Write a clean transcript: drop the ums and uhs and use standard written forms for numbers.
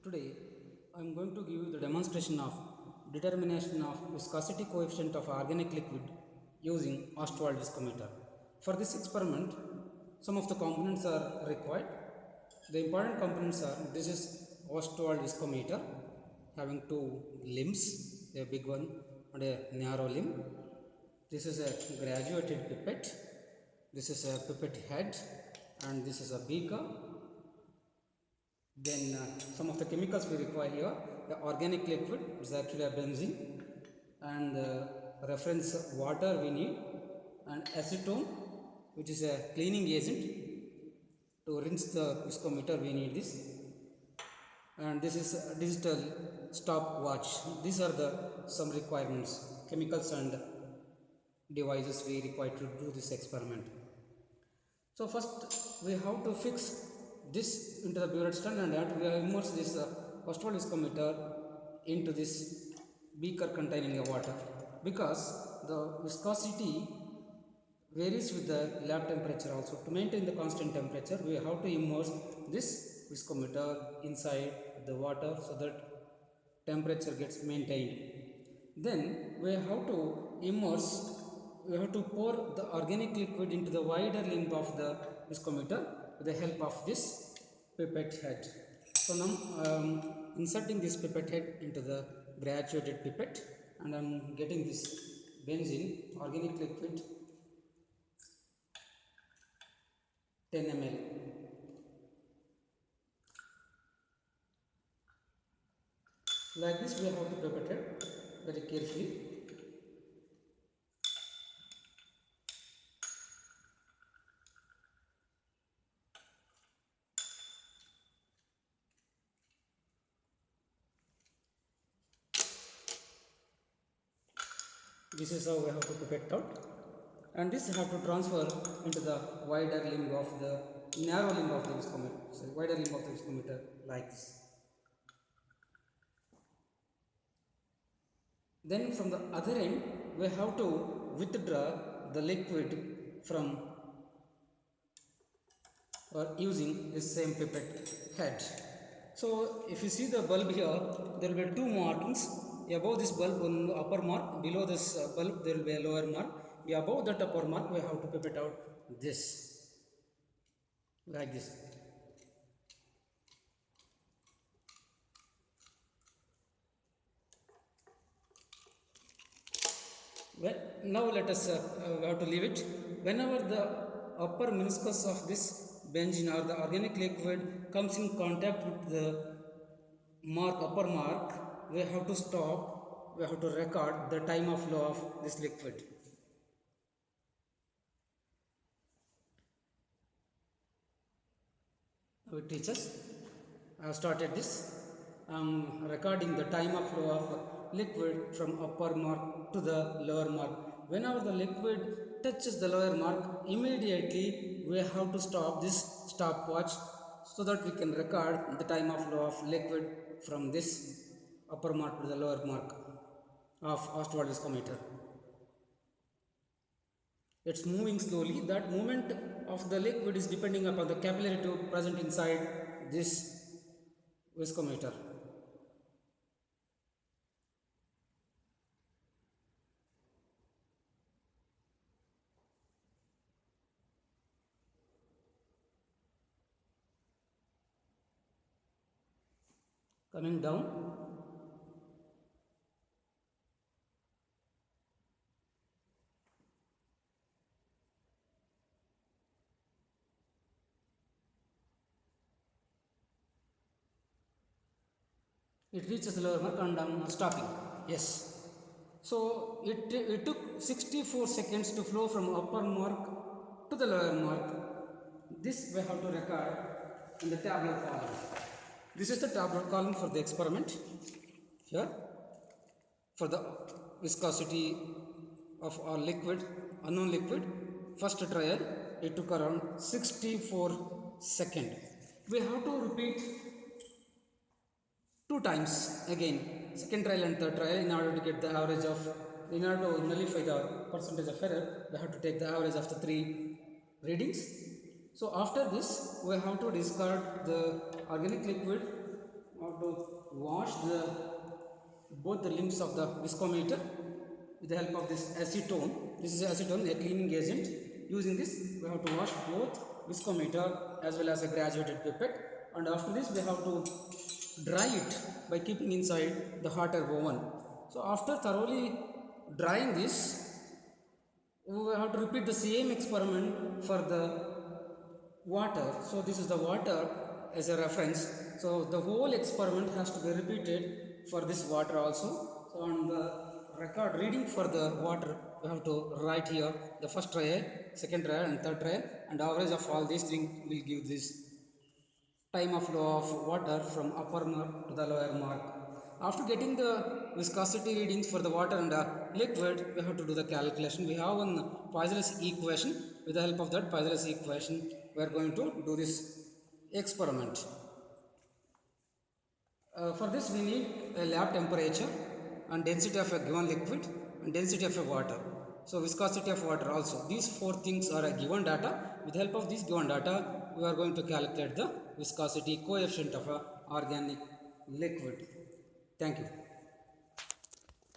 Today I am going to give you the demonstration of determination of viscosity coefficient of organic liquid using Ostwald viscometer. For this experiment, some of the components are required. The important components are: this is Ostwald viscometer having two limbs, a big one and a narrow limb. This is a graduated pipette. This is a pipette head and this is a beaker. Then some of the chemicals we require here: the organic liquid is actually a benzene, and reference water we need, and acetone, which is a cleaning agent. To rinse the viscometer we need this, and this is a digital stopwatch. These are the some requirements, chemicals and devices we require to do this experiment. So first we have to fix this into the burette stand, and that we have immersed this Ostwald viscometer into this beaker containing a water, because the viscosity varies with the lab temperature also. To maintain the constant temperature, we have to immerse this viscometer inside the water so that temperature gets maintained. Then we have to pour the organic liquid into the wider limb of the viscometer with the help of this pipette head. So now inserting this pipette head into the graduated pipette, and I am getting this benzene organic liquid 10 ml. Like this we have to pipette head very carefully. This is how we have to pipette out, and this we have to transfer into the wider limb of the narrow limb of the viscometer, wider limb of the viscometer, like this. Then from the other end we have to withdraw the liquid from using this same pipette head. So if you see the bulb here, there will be two markings. Above this bulb, one upper mark; below this bulb there will be a lower mark. Above that upper mark we have to pipette out this, like this. Well, now let us we have to leave it. Whenever the upper meniscus of this benzene or the organic liquid comes in contact with the upper mark, we have to stop. We have to record the time of flow of this liquid. Now it teaches. I have started this. I am recording the time of flow of liquid from upper mark to the lower mark. Whenever the liquid touches the lower mark, immediately we have to stop this stopwatch so that we can record the time of flow of liquid from this upper mark to the lower mark of Ostwald viscometer. It's moving slowly. That movement of the liquid is depending upon the capillary tube present inside this viscometer. Coming down. It reaches the lower mark and I am stopping. Yes. So it took 64 seconds to flow from upper mark to the lower mark. This we have to record in the tabular column. This is the tabular column for the experiment. Here, for the viscosity of our liquid, unknown liquid, first trial it took around 64 seconds. We have to repeat 2 times again, second trial and third trial, in order to get the average of, in order to nullify the percentage of error, we have to take the average of the 3 readings. So after this we have to discard the organic liquid have to wash both the limbs of the viscometer with the help of this acetone. This is acetone, a cleaning agent. Using this, we have to wash both viscometer as well as a graduated pipette, and after this we have to dry it by keeping inside the hot air oven. So after thoroughly drying this, we have to repeat the same experiment for the water. So this is the water as a reference. So the whole experiment has to be repeated for this water also. So on the record reading for the water, we have to write here the first trial, second trial and third trial, and average of all these things will give this time of flow of water from upper mark to the lower mark. After getting the viscosity readings for the water and liquid, we have to do the calculation. We have one Poisson's equation. With the help of that Poisson's equation, we are going to do this experiment. For this, we need a lab temperature and density of a given liquid and density of a water. So viscosity of water also. These four things are a given data. With the help of this given data, we are going to calculate the viscosity coefficient of a organic liquid. Thank you.